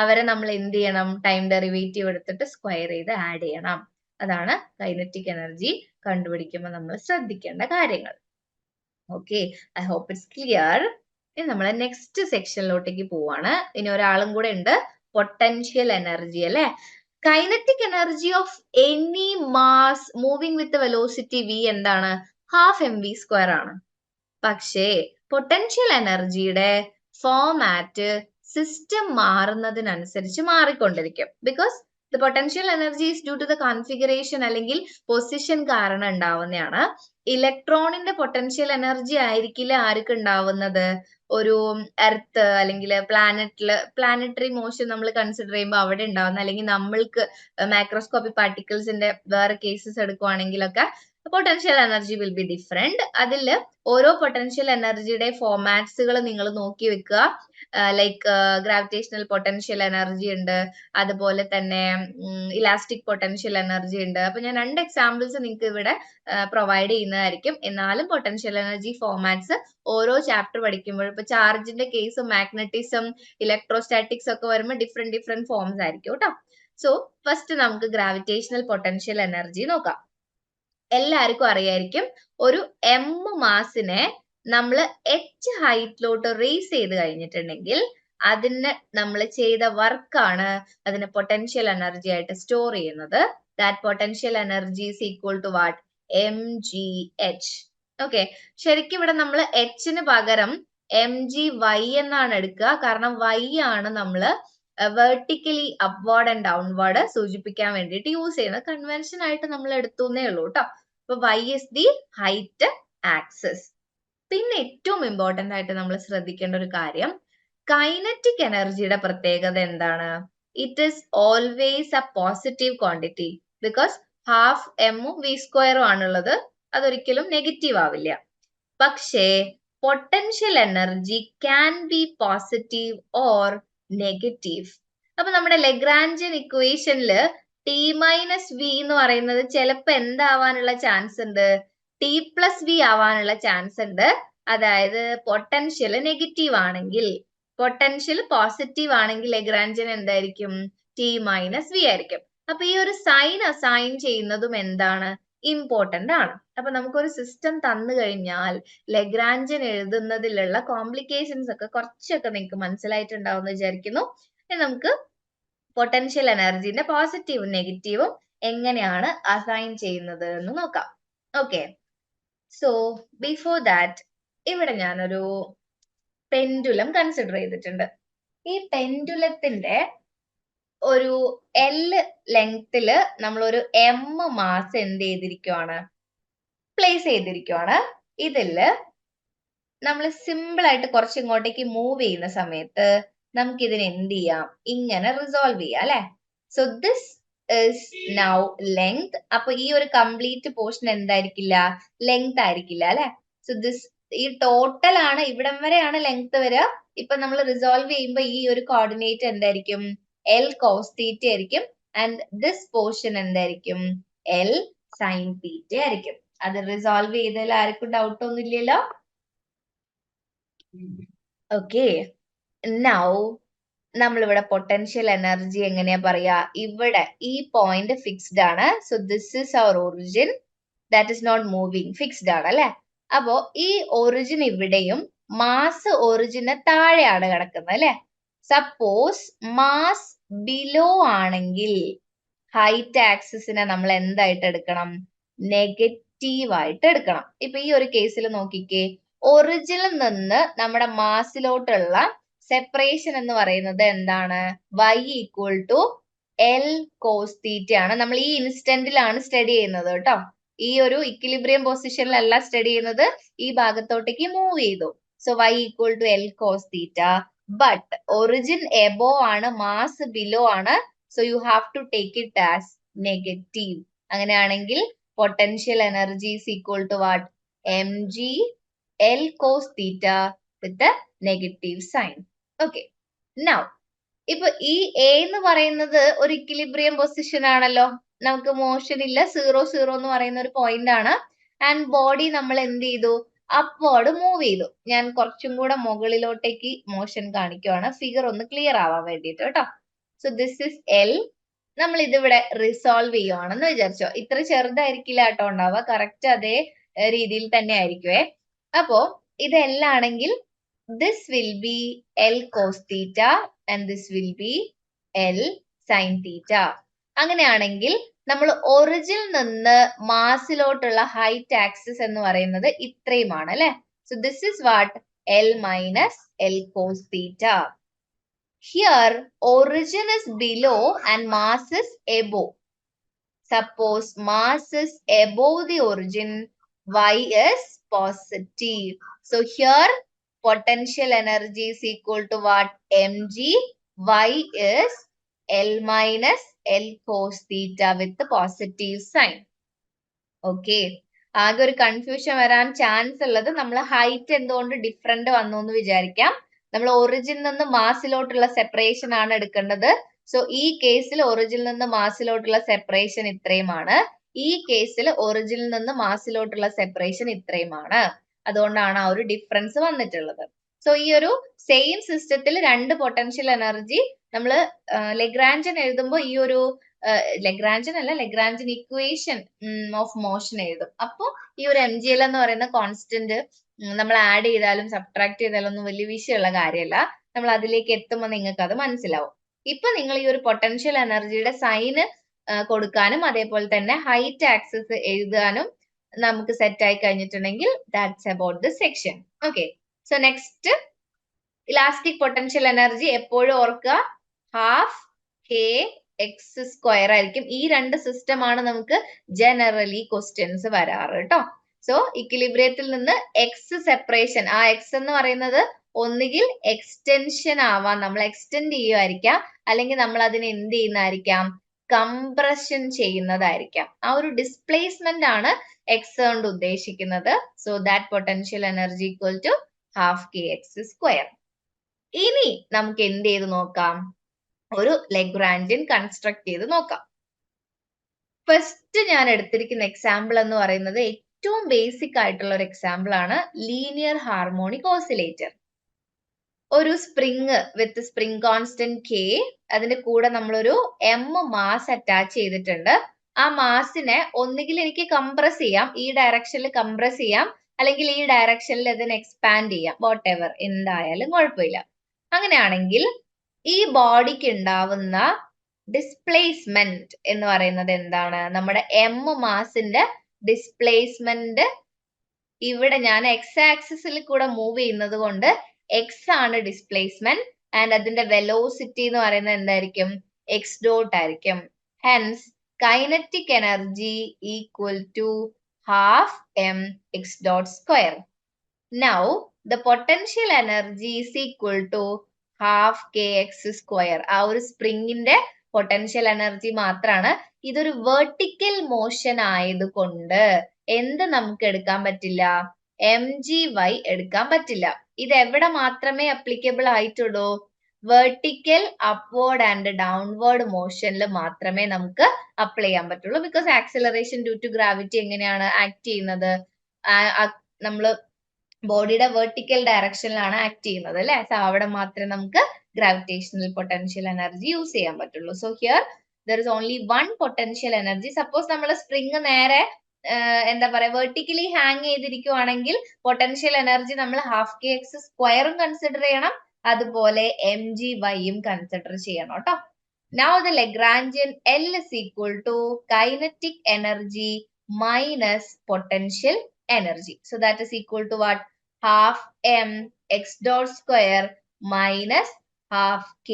അവരെ നമ്മൾ എന്ത് ചെയ്യണം? ടൈം ഡെറിവേറ്റീവ് എടുത്തിട്ട് സ്ക്വയർ ചെയ്ത് ആഡ് ചെയ്യണം. അതാണ് കൈനറ്റിക് എനർജി കണ്ടുപിടിക്കുമ്പോൾ നമ്മൾ ശ്രദ്ധിക്കേണ്ട കാര്യങ്ങൾ. Okay, I hope it's clear. ഇനി നമ്മൾ നെക്സ്റ്റ് സെക്ഷനിലോട്ടേക്ക് പോവാണ്. ഇനി ഒരാളും കൂടെ ഉണ്ട്, പൊട്ടൻഷ്യൽ എനർജി അല്ലെ. Kinetic energy of any mass moving with velocity v എന്താണ്? ഹാഫ് എം വി സ്ക്വയർ ആണ്. പക്ഷേ പൊട്ടൻഷ്യൽ എനർജിയുടെ ഫോമാറ്റ് സിസ്റ്റം മാറുന്നതിനനുസരിച്ച് മാറിക്കൊണ്ടിരിക്കും. Because the potential energy is due to the configuration അല്ലെങ്കിൽ പൊസിഷൻ കാരണം ഉണ്ടാവുന്നതാണ്. ഇലക്ട്രോണിന്റെ പൊട്ടൻഷ്യൽ എനർജി ആയിരിക്കില്ല ആർക്ക് ഉണ്ടാവുന്നത്? ഒരു എർത്ത് അല്ലെങ്കിൽ പ്ലാനറ്ററി മോഷൻ നമ്മൾ കൺസിഡർ ചെയ്യുമ്പോൾ അവിടെ ഉണ്ടാവുന്ന, അല്ലെങ്കിൽ നമ്മൾക്ക് മൈക്രോസ്കോപ്പിക് പാർട്ടിക്കിൾസിന്റെ വേറെ കേസസ് എടുക്കുവാണെങ്കിലൊക്കെ potential energy will be different. അതിൽ ഓരോ പൊട്ടൻഷ്യൽ എനർജിയുടെ ഫോമാറ്റ്സുകൾ നിങ്ങൾ നോക്കി വെക്കുക. ലൈക്ക് ഗ്രാവിറ്റേഷണൽ പൊട്ടൻഷ്യൽ എനർജി ഉണ്ട്, അതുപോലെ തന്നെ ഇലാസ്റ്റിക് പൊട്ടൻഷ്യൽ എനർജി ഉണ്ട്. അപ്പൊ ഞാൻ 2 എക്സാമ്പിൾസ് നിങ്ങൾക്ക് ഇവിടെ പ്രൊവൈഡ് ചെയ്യുന്നതായിരിക്കും. എന്നാലും പൊട്ടൻഷ്യൽ എനർജി ഫോമാറ്റ്സ് ഓരോ ചാപ്റ്റർ പഠിക്കുമ്പോഴും, ഇപ്പൊ ചാർജിന്റെ കേസും മാഗ്നറ്റിസം ഇലക്ട്രോസ്റ്റാറ്റിക്സ് ഒക്കെ വരുമ്പോൾ ഡിഫറെന്റ് ഫോംസ് ആയിരിക്കും കേട്ടോ. സോ ഫസ്റ്റ് നമുക്ക് ഗ്രാവിറ്റേഷണൽ പൊട്ടൻഷ്യൽ എനർജി നോക്കാം. എല്ലാവർക്കും അറിയായിരിക്കും ഒരു m മാസിനെ നമ്മൾ h ഹൈറ്റിലോട്ട് റേസ് ചെയ്ത് കഴിഞ്ഞിട്ടുണ്ടെങ്കിൽ അതിന് നമ്മൾ ചെയ്ത വർക്കാണ് അതിനെ പൊട്ടൻഷ്യൽ എനർജി ആയിട്ട് സ്റ്റോർ ചെയ്യുന്നത്. That potential energy is equal to what? mgh. Okay, ശരിക്കും ഇവിടെ നമ്മൾ എച്ചിന് പകരം mgy എന്നാണ് എടുക്കുക. കാരണം y ആണ് നമ്മൾ വെർട്ടിക്കലി അപ്വേർഡ് ആൻഡ് ഡൗൺവേർഡ് സൂചിപ്പിക്കാൻ വേണ്ടിയിട്ട് യൂസ് ചെയ്യുന്നത്. കൺവെൻഷൻ ആയിട്ട് നമ്മൾ എടുത്തുന്നേ ഉള്ളൂ കേട്ടോ. അപ്പൊ y is the height axis. പിന്നെ ഏറ്റവും ഇമ്പോർട്ടന്റ് ആയിട്ട് നമ്മൾ ശ്രദ്ധിക്കേണ്ട ഒരു കാര്യം, കൈനറ്റിക് എനർജിയുടെ പ്രത്യേകത എന്താണ്? It is always A positive quantity because half എമ്മും വി സ്ക്വയറും ആണുള്ളത്. അതൊരിക്കലും നെഗറ്റീവ് ആവില്ല. പക്ഷേ potential energy can be positive or negative. അപ്പൊ നമ്മുടെ ലെഗ്രാൻജിയൻ ഇക്വേഷനില് ടി മൈനസ് വി എന്ന് പറയുന്നത് ചിലപ്പോ എന്താവാനുള്ള ചാൻസ് ഉണ്ട്? ടി പ്ലസ് വി ആവാനുള്ള ചാൻസ് ഉണ്ട്. അതായത് പൊട്ടൻഷ്യൽ നെഗറ്റീവ് ആണെങ്കിൽ, പൊട്ടൻഷ്യൽ പോസിറ്റീവ് ആണെങ്കിൽ ലെഗ്രാൻജിയൻ എന്തായിരിക്കും? ടി മൈനസ് വി ആയിരിക്കും. അപ്പൊ ഈ ഒരു സൈൻ അസൈൻ ചെയ്യുന്നതും എന്താണ്? ഇമ്പോർട്ടന്റ് ആണ്. അപ്പൊ നമുക്കൊരു സിസ്റ്റം തന്നു കഴിഞ്ഞാൽ ലെഗ്രാൻജിയൻ എഴുതുന്നതിലുള്ള കോംപ്ലിക്കേഷൻസ് ഒക്കെ കുറച്ചൊക്കെ നിങ്ങൾക്ക് മനസ്സിലായിട്ടുണ്ടാവും എന്ന് വിചാരിക്കുന്നു. നമുക്ക് പൊട്ടൻഷ്യൽ എനർജിന്റെ പോസിറ്റീവും നെഗറ്റീവും എങ്ങനെയാണ് അസൈൻ ചെയ്യുന്നത് എന്ന് നോക്കാം. ഓക്കെ, സോ ബിഫോർ ദാറ്റ് ഇവിടെ ഞാനൊരു പെൻഡുലം കൺസിഡർ ചെയ്തിട്ടുണ്ട്. ഈ പെൻഡുലത്തിന്റെ ഒരു L ലെങ്തില് നമ്മളൊരു m മാസ് എന്ത് ചെയ്തിരിക്കുവാണ്? പ്ലേസ് ചെയ്തിരിക്കുവാണ്. ഇതില് നമ്മൾ സിമ്പിൾ ആയിട്ട് കുറച്ച് ഇങ്ങോട്ടേക്ക് മൂവ് ചെയ്യുന്ന സമയത്ത് നമുക്ക് ഇതിന് എന്ത് ചെയ്യാം? ഇങ്ങനെ റിസോൾവ് ചെയ്യാം അല്ലെ? So this is now length. അപ്പൊ ഈ ഒരു കംപ്ലീറ്റ് പോർഷൻ എന്തായിരിക്കില്ല? ലെങ്ത് ആയിരിക്കില്ല അല്ലെ? സോ ദിസ് ഈ ടോട്ടൽ ആണ്, ഇവിടം വരെയാണ് ലെങ്ത് വരിക. ഇപ്പൊ നമ്മൾ റിസോൾവ് ചെയ്യുമ്പോൾ ഈ ഒരു കോർഡിനേറ്റ് എന്തായിരിക്കും? L cos theta ആയിരിക്കും. ആൻഡ് ദിസ് പോർഷൻ എന്തായിരിക്കും? L sin theta ആയിരിക്കും. അത് റിസോൾവ് ചെയ്തതിൽ ആർക്കും ഡൗട്ട് ഒന്നും ഇല്ലല്ലോ? ഓക്കെ, നൗ നമ്മളിവിടെ പൊട്ടൻഷ്യൽ എനർജി എങ്ങനെയാ പറയാ? ഇവിടെ ഈ പോയിന്റ് ഫിക്സ്ഡ് ആണ്. So this is our origin, that is not moving, fixed ആണ് അല്ലെ? അപ്പോ ഈ ഒറിജിൻ ഇവിടെയും മാസ് ഒറിജിന് താഴെയാണ് കിടക്കുന്നത് അല്ലെ? സപ്പോസ് മാസ് ബിലോ ആണെങ്കിൽ ഹൈറ്റ് ആക്സിസിനെ നമ്മൾ എന്തായിട്ട് എടുക്കണം? നെഗറ്റീവ് ആയിട്ട് എടുക്കണം. ഇപ്പൊ ഈ ഒരു കേസിൽ നോക്കിക്കേ, ഒറിജിനിൽ നിന്ന് നമ്മുടെ മാസിലോട്ടുള്ള സെപ്പറേഷൻ എന്ന് പറയുന്നത് എന്താണ്? y equal to L cos theta ആണ്. നമ്മൾ ഈ ഇൻസ്റ്റന്റിലാണ് സ്റ്റഡി ചെയ്യുന്നത് കേട്ടോ. ഈ ഒരു ഇക്വിലിബ്രിയം പൊസിഷനിലല്ല സ്റ്റഡി ചെയ്യുന്നത്, ഈ ഭാഗത്തോട്ടേക്ക് മൂവ് ചെയ്തു. So y equal to L cos theta. But origin above ആണ്, മാസ് ബിലോ ആണ്. So you have to take it as negative. അങ്ങനെയാണെങ്കിൽ potential energy is equal to what? mg L cos theta with the negative sign. Okay, now ഇപ്പൊ ഈ A എന്ന് പറയുന്നത് ഒരു equilibrium position ആണല്ലോ. നമുക്ക് മോഷൻ ഇല്ല, 0 0 എന്ന് പറയുന്ന ഒരു പോയിന്റ് ആണ്. ആൻഡ് ബോഡി നമ്മൾ എന്ത് ചെയ്തു? അപ്വേർഡ് മൂവ് ചെയ്തു. ഞാൻ കുറച്ചും കൂടെ മുകളിലോട്ടേക്ക് മോഷൻ കാണിക്കുവാണ്, ഫിഗർ ഒന്ന് ക്ലിയർ ആവാൻ വേണ്ടിയിട്ട് കേട്ടോ. So this is L. നമ്മൾ ഇതിവിടെ റിസോൾവ് ചെയ്യുവാണെന്ന് വിചാരിച്ചോ. ഇത്ര ചെറുതായിരിക്കില്ല കേട്ടോ ഉണ്ടാവുക, കറക്റ്റ് അതേ രീതിയിൽ തന്നെ ആയിരിക്കുവേ. അപ്പോ ഇതെല്ലാണെങ്കിൽ this will be L cos theta and this will be L sin theta. അങ്ങനെയാണെങ്കിൽ നമ്മൾ ഒറിജിനിൽ നിന്ന് മാസിലോട്ടുള്ള ഹൈറ്റ് ആക്സിസ് എന്ന് പറയുന്നത് ഇത്രയുമാണ് അല്ലെ? So this is what? L minus L cos theta. Here origin is below and mass is above. Suppose mass is above the origin, y is positive. So here potential energy is equal to what? mg. Y is L minus L cos theta with the positive sign. Okay. ആകെ ഒരു confusion വരാൻ chance ഉള്ളത് നമ്മൾ height എന്തുകൊണ്ട് different വന്നു എന്ന് വിചാരിക്കാം. നമ്മൾ ഒറിജിനിൽ നിന്ന് മാസിലോട്ടുള്ള സെപ്പറേഷൻ ആണ് എടുക്കേണ്ടത്. സോ ഈ കേസിൽ ഒറിജിനിൽ നിന്ന് മാസിലോട്ടുള്ള സെപ്പറേഷൻ ഇത്രയുമാണ്. ഈ കേസിൽ ഒറിജിനിൽ നിന്ന് മാസിലോട്ടുള്ള സെപ്പറേഷൻ ഇത്രയുമാണ്. അതുകൊണ്ടാണ് ആ ഒരു ഡിഫറൻസ് വന്നിട്ടുള്ളത്. സോ ഈ ഒരു സെയിം സിസ്റ്റത്തിൽ രണ്ട് പൊട്ടൻഷ്യൽ എനർജി നമ്മൾ ലെഗ്രാൻജിയൻ എഴുതുമ്പോൾ ഈ ഒരു ലഗ്രാഞ്ചൻ അല്ല, ലഗ്രാഞ്ചൻ ഇക്വേഷൻ ഓഫ് മോഷൻ എഴുതും. അപ്പൊ ഈ ഒരു mgl എന്ന് പറയുന്ന കോൺസ്റ്റന്റ് നമ്മൾ ആഡ് ചെയ്താലും സബ്ട്രാക്ട് ചെയ്താലും ഒന്നും വലിയ വിഷയമുള്ള കാര്യമല്ല. നമ്മൾ അതിലേക്ക് എത്തുമ്പോൾ നിങ്ങൾക്ക് അത് മനസ്സിലാവും. ഇപ്പൊ നിങ്ങൾ ഈ ഒരു പൊട്ടൻഷ്യൽ എനർജിയുടെ സൈന് കൊടുക്കാനും അതേപോലെ തന്നെ ഹൈറ്റ് ആക്സിസ് എഴുതാനും നമുക്ക് സെറ്റ് ആയി കഴിഞ്ഞിട്ടുണ്ടെങ്കിൽ that's about the section. Okay, so next elastic potential energy എപ്പോഴും ഓർക്കുക ഹാഫ് കെ എക്സ് സ്ക്വയർ ആയിരിക്കും. ഈ രണ്ട് സിസ്റ്റം ആണ് നമുക്ക് ജനറലി ക്വസ്റ്റ്യൻസ് വരാറ് കേട്ടോ. സോ ഇക്വിലിബ്രിയത്തിൽ നിന്ന് എക്സ് സെപ്പറേഷൻ, ആ എക്സ് എന്ന് പറയുന്നത് ഒന്നുകിൽ എക്സ്റ്റൻഷൻ ആവാം, നമ്മൾ എക്സ്റ്റെൻഡ് ചെയ്യുമായിരിക്കാം, അല്ലെങ്കിൽ നമ്മൾ അതിനെ എന്ത് ചെയ്യുന്നതായിരിക്കാം, കംപ്രഷൻ ചെയ്യുന്നതായിരിക്കാം. ആ ഒരു ഡിസ്പ്ലേസ്മെന്റ് ആണ് എക്സ് കൊണ്ട് ഉദ്ദേശിക്കുന്നത്. So that potential energy equal to half K X square. ഇനി നമുക്ക് എന്ത് ചെയ്ത് നോക്കാം, ഒരു ലഗ്രാഞ്ചിയൻ കൺസ്ട്രക്ട് ചെയ്ത് നോക്കാം. ഫസ്റ്റ് ഞാൻ എടുത്തിരിക്കുന്ന എക്സാമ്പിൾ എന്ന് പറയുന്നത് ഏറ്റവും ബേസിക് ആയിട്ടുള്ള ഒരു എക്സാമ്പിൾ ആണ് ലീനിയർ ഹാർമോണിക് ഓസിലേറ്റർ. ഒരു സ്പ്രിങ് വിത്ത് സ്പ്രിങ് കോൺസ്റ്റന്റ് കെ, അതിന്റെ കൂടെ നമ്മളൊരു എം മാസ് അറ്റാച്ച് ചെയ്തിട്ടുണ്ട്. ആ മാസിനെ ഒന്നുകിൽ എനിക്ക് കംപ്രസ് ചെയ്യാം, ഈ ഡയറക്ഷനിൽ കംപ്രസ് ചെയ്യാം, അല്ലെങ്കിൽ ഈ ഡയറക്ഷനിൽ അതിനെ എക്സ്പാൻഡ് ചെയ്യാം, വാട്ട് എവർ, എന്തായാലും കുഴപ്പമില്ല. അങ്ങനെയാണെങ്കിൽ ഈ ബോഡിക്ക് ഉണ്ടാവുന്ന ഡിസ്പ്ലേസ്മെന്റ് എന്ന് പറയുന്നത് എന്താണ്, നമ്മുടെ എം മാസിന്റെ ഡിസ്പ്ലേസ്മെന്റ് ഇവിടെ ഞാൻ എക്സ് ആക്സിസിൽ കൂടെ മൂവ് ചെയ്യുന്നത് കൊണ്ട് എക്സ് ആണ് ഡിസ്പ്ലേസ്മെന്റ് ആൻഡ് അതിന്റെ വെലോസിറ്റി എന്ന് പറയുന്നത് എന്തായിരിക്കും, എക്സ് ഡോട്ട് ആയിരിക്കും. Hence kinetic energy equal to half M X dot square. Now the potential energy is equal to half K X square. ആ ഒരു സ്പ്രിങ്ങിന്റെ പൊട്ടൻഷ്യൽ എനർജി മാത്രമാണ്. ഇതൊരു വെർട്ടിക്കൽ മോഷൻ ആയതുകൊണ്ട് എന്ത് നമുക്ക് എടുക്കാൻ പറ്റില്ല, mgy എടുക്കാൻ പറ്റില്ല. ഇത് എവിടെ മാത്രമേ അപ്ലിക്കബിൾ ആയിട്ടുള്ളൂ, വെർട്ടിക്കൽ അപ്വേർഡ് ആൻഡ് ഡൗൺവേർഡ് മോഷനിൽ മാത്രമേ നമുക്ക് അപ്ലൈ ചെയ്യാൻ പറ്റുള്ളൂ. Because acceleration due to gravity എങ്ങനെയാണ് ആക്ട് ചെയ്യുന്നത്, നമ്മള് ബോഡിയുടെ വെർട്ടിക്കൽ ഡയറക്ഷനിലാണ് ആക്ട് ചെയ്യുന്നത് അല്ലെ. സോ അവിടെ മാത്രമേ നമുക്ക് ഗ്രാവിറ്റേഷണൽ പൊട്ടൻഷ്യൽ എനർജി യൂസ് ചെയ്യാൻ പറ്റുള്ളൂ. So here there is only one potential energy. Suppose നമ്മൾ സ്പ്രിങ് നേരെ എന്താ പറയാ വെർട്ടിക്കലി ഹാങ് ചെയ്തിരിക്കുവാണെങ്കിൽ പൊട്ടൻഷ്യൽ എനർജി നമ്മൾ ഹാഫ് കെ എക്സ് സ്ക്വയറും കൺസിഡർ ചെയ്യണം, അതുപോലെ mgy കൺസിഡർ ചെയ്യണം കേട്ടോ. Now the Lagrangian L is equal to kinetic energy minus potential energy. So that is equal to what? Half m x dot square minus half k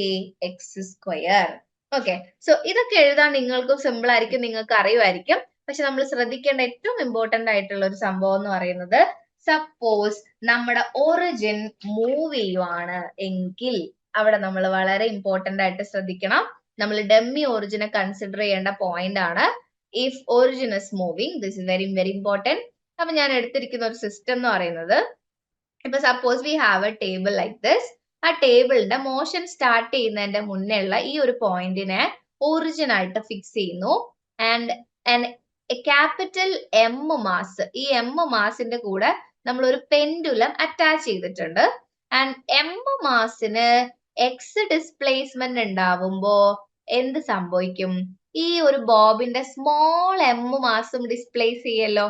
x square. Okay. So ഇതൊക്കെ എഴുതാൻ നിങ്ങൾക്ക് simple ആയിരിക്കും, നിങ്ങൾക്ക് അറിയുമായിരിക്കും. പക്ഷെ നമ്മൾ ശ്രദ്ധിക്കേണ്ട ഏറ്റവും important ആയിട്ടുള്ള ഒരു സംഭവം എന്ന് പറയുന്നത്, സപ്പോസ് നമ്മുടെ ഒറിജിൻ മൂവ് ചെയ്യുവാണ് എങ്കിൽ അവിടെ നമ്മൾ വളരെ ഇമ്പോർട്ടന്റ് ആയിട്ട് ശ്രദ്ധിക്കണം. നമ്മൾ ഡമ്മി ഒറിജിനെ കൺസിഡർ ചെയ്യേണ്ട പോയിന്റ് ആണ്. If origin is moving, this is very very important. അപ്പൊ ഞാൻ എടുത്തിരിക്കുന്ന ഒരു സിസ്റ്റം എന്ന് പറയുന്നത്, ഇപ്പൊ suppose we have A table like this. ആ ടേബിളിന്റെ മോഷൻ സ്റ്റാർട്ട് ചെയ്യുന്നതിന്റെ മുന്നേ ഉള്ള ഈ ഒരു പോയിന്റിനെ ഒറിജിൻ ആയിട്ട് ഫിക്സ് ചെയ്യുന്നു. ആൻഡ് ക്യാപിറ്റൽ എം മാസ്, ഈ എം മാസിന്റെ കൂടെ നമ്മൾ ഒരു പെൻഡുലം അറ്റാച്ച് ചെയ്തിട്ടുണ്ട്. ആൻഡ് എം മാസിന് എക്സ് ഡിസ്പ്ലേസ്മെന്റ് ഉണ്ടാവുമ്പോ എന്ത് സംഭവിക്കും, ഈ ഒരു ബോബിന്റെ സ്മോൾ എം മാസും ഡിസ്പ്ലേസ് ചെയ്യല്ലോ.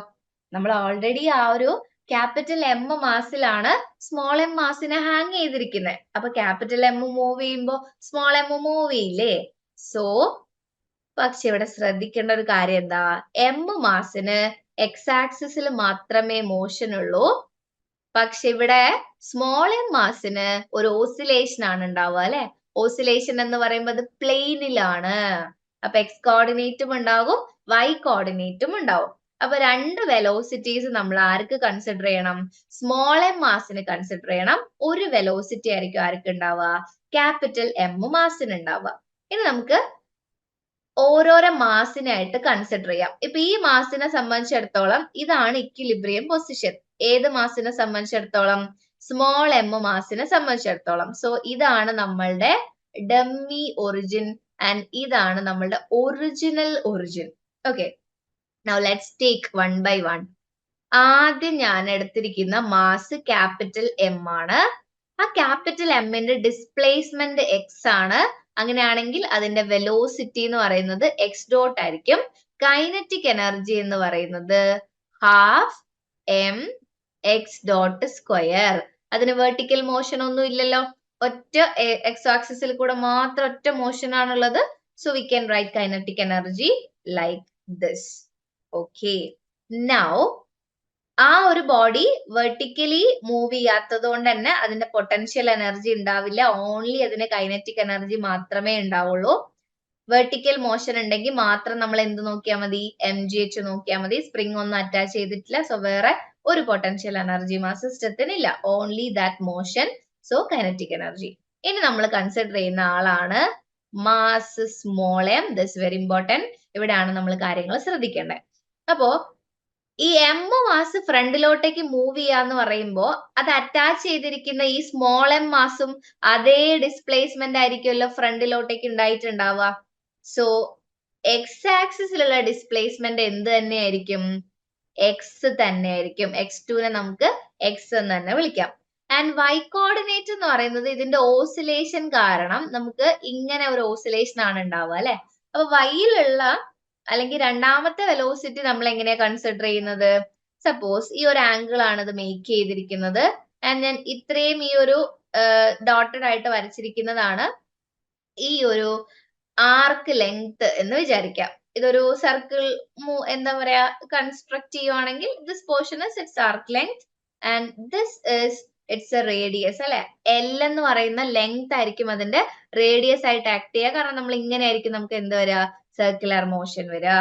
നമ്മൾ ഓൾറെഡി ആ ഒരു ക്യാപിറ്റൽ എം മാസിലാണ് സ്മോൾ എം മാസിനെ ഹാങ് ചെയ്തിരിക്കുന്നത്. അപ്പൊ ക്യാപിറ്റൽ എം മൂവ് ചെയ്യുമ്പോ സ്മോൾ എം മൂവ് ചെയ്യില്ലേ. സോ പക്ഷെ ഇവിടെ ശ്രദ്ധിക്കേണ്ട ഒരു കാര്യം എന്താ, എം മാസിന് എക്സ് ആക്സിസിൽ മാത്രമേ മോഷൻ ഉള്ളൂ. പക്ഷെ ഇവിടെ സ്മോൾ എം മാസിന് ഒരു ഓസിലേഷൻ ആണ് ഉണ്ടാവുക അല്ലെ. ഓസിലേഷൻ എന്ന് പറയുമ്പോൾ അത് പ്ലെയിനിലാണ്. അപ്പൊ എക്സ് കോർഡിനേറ്റും ഉണ്ടാകും, വൈ കോർഡിനേറ്റും ഉണ്ടാവും. അപ്പൊ രണ്ട് വെലോസിറ്റീസ് നമ്മൾ ആർക്ക് കൺസിഡർ ചെയ്യണം, സ്മോൾ എം മാസിന് കൺസിഡർ ചെയ്യണം. ഒരു വെലോസിറ്റി ആയിരിക്കും ആർക്ക് ഉണ്ടാവുക, ക്യാപിറ്റൽ എം മാസിന് ഉണ്ടാവുക. ഇനി നമുക്ക് ഓരോരോ മാസിനായിട്ട് കൺസിഡർ ചെയ്യാം. ഇപ്പൊ ഈ മാസിനെ സംബന്ധിച്ചിടത്തോളം ഇതാണ് ഇക്വിലിബ്രിയം പൊസിഷൻ. ഏത് മാസിനെ സംബന്ധിച്ചിടത്തോളം, സ്മോൾ എം മാസിനെ സംബന്ധിച്ചിടത്തോളം. സോ ഇതാണ് നമ്മളുടെ ഡമ്മി ഒറിജിൻ ആൻഡ് ഇതാണ് നമ്മളുടെ original origin. Okay, now let's take one by one. ആദ്യം ഞാൻ എടുത്തിരിക്കുന്ന മാസ് ക്യാപിറ്റൽ എം ആണ്. ആ ക്യാപിറ്റൽ എമ്മിന്റെ ഡിസ്പ്ലേസ്മെന്റ് എക്സ് ആണ്. അങ്ങനെയാണെങ്കിൽ അതിന്റെ വെലോസിറ്റി എന്ന് പറയുന്നത് എക്സ് ഡോട്ട് ആയിരിക്കും. കൈനറ്റിക് എനർജി എന്ന് പറയുന്നത് half M X dot square. അതിന് വെർട്ടിക്കൽ മോഷൻ ഒന്നും ഇല്ലല്ലോ, ഒറ്റ എക്സ് ആക്സിസിൽ കൂടെ മാത്രം ഒറ്റ മോഷൻ ആണുള്ളത്. So we can write kinetic energy like this. Okay, now ആ ഒരു ബോഡി വെർട്ടിക്കലി മൂവ് ചെയ്യാത്തത് കൊണ്ട് തന്നെ അതിന്റെ പൊട്ടൻഷ്യൽ എനർജി ഉണ്ടാവില്ല. ഓൺലി അതിന് കൈനറ്റിക് എനർജി മാത്രമേ ഉണ്ടാവുള്ളൂ. വെർട്ടിക്കൽ മോഷൻ ഉണ്ടെങ്കിൽ മാത്രം നമ്മൾ എന്ത് നോക്കിയാൽ മതി, mgh നോക്കിയാൽ മതി. സ്പ്രിംഗ് ഒന്നും അറ്റാച്ച് ചെയ്തിട്ടില്ല, സോ വേറെ ഒരു പൊട്ടൻഷ്യൽ എനർജി ആ സിസ്റ്റത്തിനില്ല. Only that motion, so kinetic energy. ഇനി നമ്മൾ കൺസിഡർ ചെയ്യുന്ന ആളാണ് mass small M. This very important. ഇവിടെയാണ് നമ്മൾ കാര്യങ്ങൾ ശ്രദ്ധിക്കേണ്ടത്. അപ്പോ ഈ എം മാസ് ഫ്രണ്ടിലോട്ടേക്ക് മൂവ് ചെയ്യാന്ന് പറയുമ്പോ അത് അറ്റാച്ച് ചെയ്തിരിക്കുന്ന ഈ സ്മോൾ എം മാസും അതേ ഡിസ്പ്ലേസ്മെന്റ് ആയിരിക്കുമല്ലോ ഫ്രണ്ടിലോട്ടേക്ക് ഉണ്ടായിട്ടുണ്ടാവുക. സോ എക്സ് ആക്സിസിലുള്ള ഡിസ്പ്ലേസ്മെന്റ് എന്ത് തന്നെയായിരിക്കും, എക്സ് തന്നെയായിരിക്കും. x2 നമുക്ക് എക്സ് എന്ന് തന്നെ വിളിക്കാം. ആൻഡ് y കോർഡിനേറ്റ് എന്ന് പറയുന്നത് ഇതിന്റെ ഓസിലേഷൻ കാരണം നമുക്ക് ഇങ്ങനെ ഒരു ഓസിലേഷൻ ആണ് ഉണ്ടാവുക അല്ലെ. അപ്പൊ വൈയിലുള്ള അല്ലെങ്കിൽ രണ്ടാമത്തെ വെലോസിറ്റി നമ്മൾ എങ്ങനെയാ കൺസിഡർ ചെയ്യുന്നത്? സപ്പോസ് ഈ ഒരു ആംഗിൾ ആണ് ഇത് മേക്ക് ചെയ്തിരിക്കുന്നത് ആൻഡ് ഞാൻ ഇത്രയും ഈ ഒരു ഡോട്ടഡ് ആയിട്ട് വരച്ചിരിക്കുന്നതാണ് ഈ ഒരു ആർക്ക് ലെങ്ത് എന്ന് വിചാരിക്കാം. ഇതൊരു സർക്കിൾ എന്താ പറയാ കൺസ്ട്രക്ട് ചെയ്യുവാണെങ്കിൽ this portion is it's arc length and this is it's A radius അല്ലെ. എൽ എന്ന് പറയുന്ന ലെങ്ത് ആയിരിക്കും അതിന്റെ റേഡിയസ് ആയിട്ട് ആക്ട് ചെയ്യുക. കാരണം നമ്മൾ ഇങ്ങനെ ആയിരിക്കും നമുക്ക് എന്ത് വരിക, സർക്കുലർ മോഷൻ വരിക.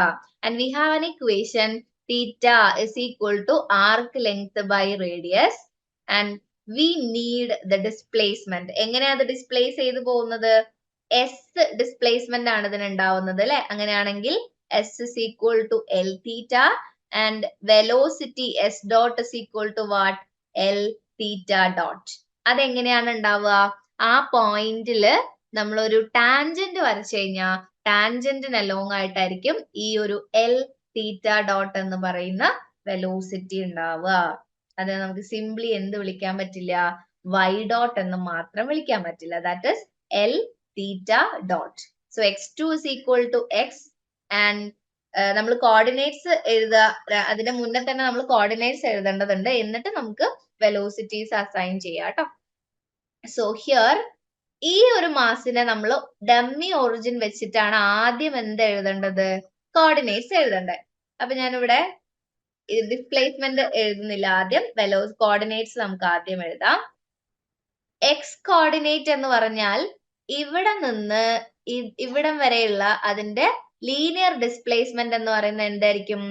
And we have an equation theta is equal to arc length by radius and we need the displacement. എങ്ങനെയാ അത് ഡിസ്പ്ലേസ് ചെയ്തു പോകുന്നത്? എസ് ഡിസ്പ്ലേസ്മെന്റ് ആണ് ഇതിന് ഉണ്ടാവുന്നത് അല്ലെ. അങ്ങനെയാണെങ്കിൽ S is equal to L theta and velocity S dot is equal to what? L theta dot. അതെങ്ങനെയാണ് ഉണ്ടാവുക? ആ പോയിന്റില് നമ്മളൊരു ടാൻജന്റ് വരച്ചു കഴിഞ്ഞാൽ ടാൻജന്റിന് അലോങ് ആയിട്ടായിരിക്കും ഈ ഒരു എൽ തീറ്റ ഡോട്ട് എന്ന് പറയുന്ന വെലോസിറ്റി ഉണ്ടാവുക. അത് നമുക്ക് സിംപ്ലി എന്ത് വിളിക്കാൻ പറ്റില്ല, വൈ ഡോട്ട് എന്ന് മാത്രം വിളിക്കാൻ പറ്റില്ല. That is L theta dot. So x2 is equal to x and നമ്മൾ കോർഡിനേറ്റ്സ് എഴുതുക. അതിന്റെ മുന്നേ തന്നെ നമ്മൾ കോർഡിനേറ്റ്സ് എഴുതേണ്ടതുണ്ട്, എന്നിട്ട് നമുക്ക് വെലോസിറ്റീസ് അസൈൻ ചെയ്യാം കേട്ടോ. സോ ഹിയർ ഈ ഒരു മാസിനെ നമ്മൾ ഡമ്മി ഒറിജിൻ വെച്ചിട്ടാണ് ആദ്യം എന്ത് എഴുതേണ്ടത്, കോർഡിനേറ്റ്സ് എഴുതേണ്ടത്. അപ്പൊ ഞാനിവിടെ ഡിസ്പ്ലേസ്മെന്റ് എഴുതുന്നില്ല, ആദ്യം കോർഡിനേറ്റ്സ് നമുക്ക് ആദ്യം എഴുതാം. എക്സ് കോർഡിനേറ്റ് എന്ന് പറഞ്ഞാൽ ഇവിടെ നിന്ന് ഇവിടം വരെയുള്ള അതിന്റെ ലീനിയർ ഡിസ്പ്ലേസ്മെന്റ് എന്ന് പറയുന്നത് എന്തായിരിക്കും?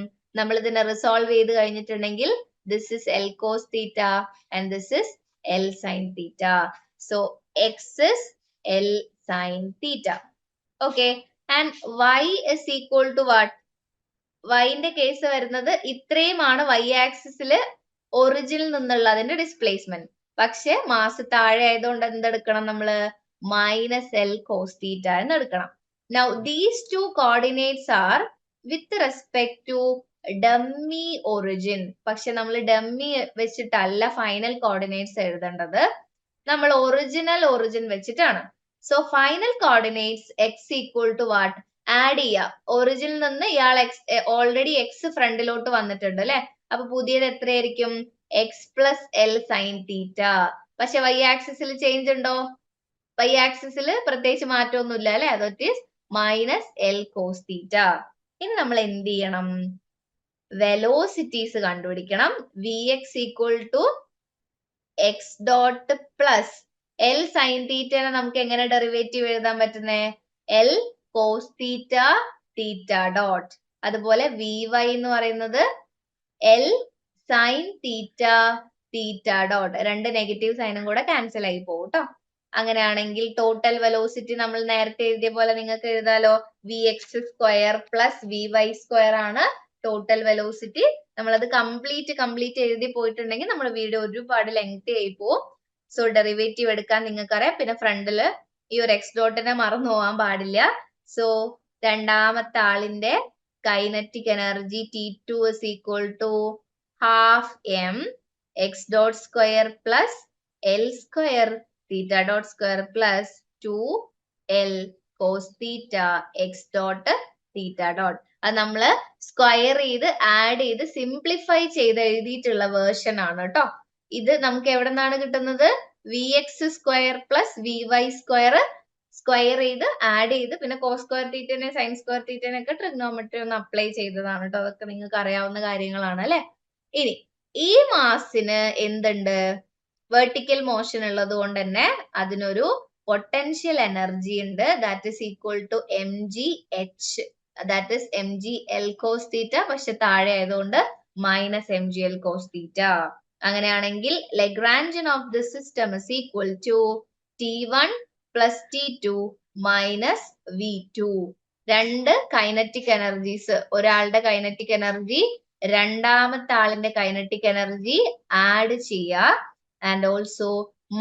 നമ്മൾ ഇതിനെ റിസോൾവ് ചെയ്ത് കഴിഞ്ഞിട്ടുണ്ടെങ്കിൽ this is L cos theta and this is L sine theta. So x is L sin theta. Okay, and y is equal to what? y ന്റെ കേസ് വരുന്നത് ഇത്രയുമാണ് y ആക്സിസിൽ ഒറിജിനിൽ നിന്നുള്ള അതിന്റെ ഡിസ്പ്ലേസ്മെന്റ്. പക്ഷെ മാസ് താഴെ ആയതുകൊണ്ട് എന്തെടുക്കണം നമ്മള്, മൈനസ് എൽ കോസ് തീറ്റ എന്ന് എടുക്കണം. Now these two coordinates are with respect to dummy origin. പക്ഷെ നമ്മൾ ഡമ്മി വെച്ചിട്ടല്ല ഫൈനൽ കോർഡിനേറ്റ്സ് എഴുതേണ്ടത്, നമ്മൾ ഒറിജിനൽ ഒറിജിൻ വെച്ചിട്ടാണ്. So final coordinates x equal to what? Add ചെയ്യാം. ഒറിജിനിൽ നിന്ന് ഇയാൾ ഓൾറെഡി എക്സ് ഫ്രണ്ടിലോട്ട് വന്നിട്ടുണ്ട് അല്ലെ. അപ്പൊ പുതിയത് എത്രയായിരിക്കും? എക്സ് പ്ലസ് എൽ സൈൻ തീറ്റ. പക്ഷെ വൈ ആക്സിസിൽ ചേഞ്ച് ഉണ്ടോ? വൈ ആക്സിസിൽ പ്രത്യേകിച്ച് മാറ്റമൊന്നുമില്ല അല്ലെ. That is minus L cos theta. ഇനി നമ്മൾ എന്ത് ചെയ്യണം? വെലോസിറ്റീസ് കണ്ടുപിടിക്കണം. V x equal to x dot plus L sine തീറ്റനെ നമുക്ക് എങ്ങനെ ഡെറിവേറ്റീവ് എഴുതാൻ പറ്റുന്നേ? L cos theta theta dot. അതുപോലെ വി വൈ എന്ന് പറയുന്നത് L sine theta theta dot. രണ്ട് നെഗറ്റീവ് സൈനും കൂടെ ക്യാൻസൽ ആയി പോകും കേട്ടോ. അങ്ങനെയാണെങ്കിൽ ടോട്ടൽ വെലോസിറ്റി നമ്മൾ നേരത്തെ എഴുതിയ പോലെ നിങ്ങൾക്ക് എഴുതാലോ. V x square plus V y square ആണ് ടോട്ടൽ വെലോസിറ്റി. നമ്മളത് കംപ്ലീറ്റ് എഴുതി പോയിട്ടുണ്ടെങ്കിൽ നമ്മുടെ വീഡിയോ ഒരുപാട് ലെങ്തി ആയി പോവും. സോ ഡെറിവേറ്റീവ് എടുക്കാൻ നിങ്ങൾക്കറിയാം. പിന്നെ ഫ്രണ്ടില് ഈ ഒരു എക്സ് ഡോട്ടിനെ മറന്നു പോകാൻ പാടില്ല. സോ രണ്ടാമത്തെ ആളിന്റെ kinetic energy T2 is equal to half m x dot square plus L square theta dot square plus 2 L cos theta x dot theta dot. അത് നമ്മള് സ്ക്വയർ ചെയ്ത് ആഡ് ചെയ്ത് സിംപ്ലിഫൈ ചെയ്ത് എഴുതിയിട്ടുള്ള വേർഷൻ ആണ് കേട്ടോ. ഇത് നമുക്ക് എവിടെ നിന്നാണ് കിട്ടുന്നത്? V x square plus V y square square ചെയ്ത് ആഡ് ചെയ്ത് പിന്നെ കോസ് സ്ക്വയർ തീറ്റനെ സൈൻ സ്ക്വയർ തീറ്റനെ ഒക്കെ ട്രിഗ്നോമെട്രി ഒന്ന് അപ്ലൈ ചെയ്തതാണ് കേട്ടോ. അതൊക്കെ നിങ്ങൾക്ക് അറിയാവുന്ന കാര്യങ്ങളാണ് അല്ലെ. ഇനി ഈ മാസിന് എന്തുണ്ട്? വെർട്ടിക്കൽ മോഷൻ ഉള്ളത് കൊണ്ട് തന്നെ അതിനൊരു പൊട്ടൻഷ്യൽ എനർജി ഉണ്ട്. That is equal to M G H, that is M G L cos theta. പക്ഷെ താഴെ ആയതുകൊണ്ട് minus M G L cos theta. അങ്ങനെയാണെങ്കിൽ Lagrangian of the system is equal to T1 plus T2 minus V2. രണ്ട് kinetic energies, ഒരാളുടെ kinetic energy രണ്ടാമത്തെ ആളിന്റെ kinetic energy add ചെയ്യുക. And also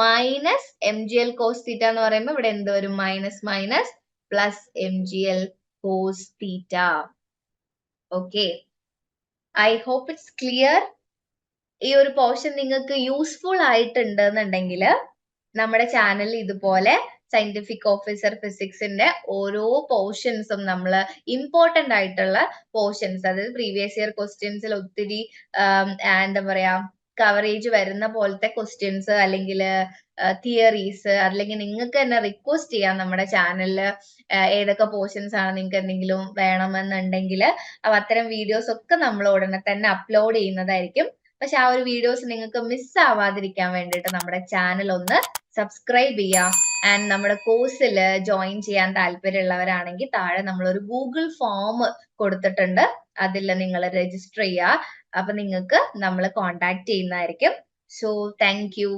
minus M G L cos theta എന്ന് പറയുമ്പോൾ ഇവിടെ എന്ത് വരും? Minus minus plus M G L cos theta. Okay, I hope it's clear. ഈ ഒരു പോർഷൻ നിങ്ങൾക്ക് യൂസ്ഫുൾ ആയിട്ടുണ്ട് എന്നുണ്ടെങ്കിൽ നമ്മുടെ ചാനലിൽ ഇതുപോലെ സയന്റിഫിക് ഓഫീസർ ഫിസിക്സിന്റെ ഓരോ പോർഷൻസും നമ്മൾ ഇമ്പോർട്ടന്റ് ആയിട്ടുള്ള പോർഷൻസ്, അതായത് പ്രീവിയസ് ഇയർ ക്വസ്റ്റ്യൻസിൽ ഒത്തിരി എന്താ പറയാ കവറേജ് വരുന്ന പോലത്തെ ക്വസ്റ്റ്യൻസ് അല്ലെങ്കിൽ തിയറീസ്, അല്ലെങ്കിൽ നിങ്ങൾക്ക് തന്നെ റിക്വസ്റ്റ് ചെയ്യാം നമ്മുടെ ചാനലിൽ ഏതൊക്കെ പോർഷൻസ് ആണ് നിങ്ങൾക്ക് എന്തെങ്കിലും വേണമെന്നുണ്ടെങ്കിൽ. അപ്പൊ അത്തരം വീഡിയോസ് ഒക്കെ നമ്മൾ ഉടനെ തന്നെ അപ്ലോഡ് ചെയ്യുന്നതായിരിക്കും. പക്ഷെ ആ ഒരു വീഡിയോസ് നിങ്ങൾക്ക് മിസ് ആവാതിരിക്കാൻ വേണ്ടിയിട്ട് നമ്മുടെ ചാനൽ ഒന്ന് സബ്സ്ക്രൈബ് ചെയ്യാം. ആൻഡ് നമ്മുടെ കോഴ്സിൽ ജോയിൻ ചെയ്യാൻ താല്പര്യമുള്ളവരാണെങ്കിൽ താഴെ നമ്മളൊരു ഗൂഗിൾ ഫോം കൊടുത്തിട്ടുണ്ട്, അതിൽ നിങ്ങൾ രജിസ്റ്റർ ചെയ്യുക. അപ്പൊ നിങ്ങൾക്ക് നമ്മൾ കോണ്ടാക്ട് ചെയ്യുന്നതായിരിക്കും. So thank you.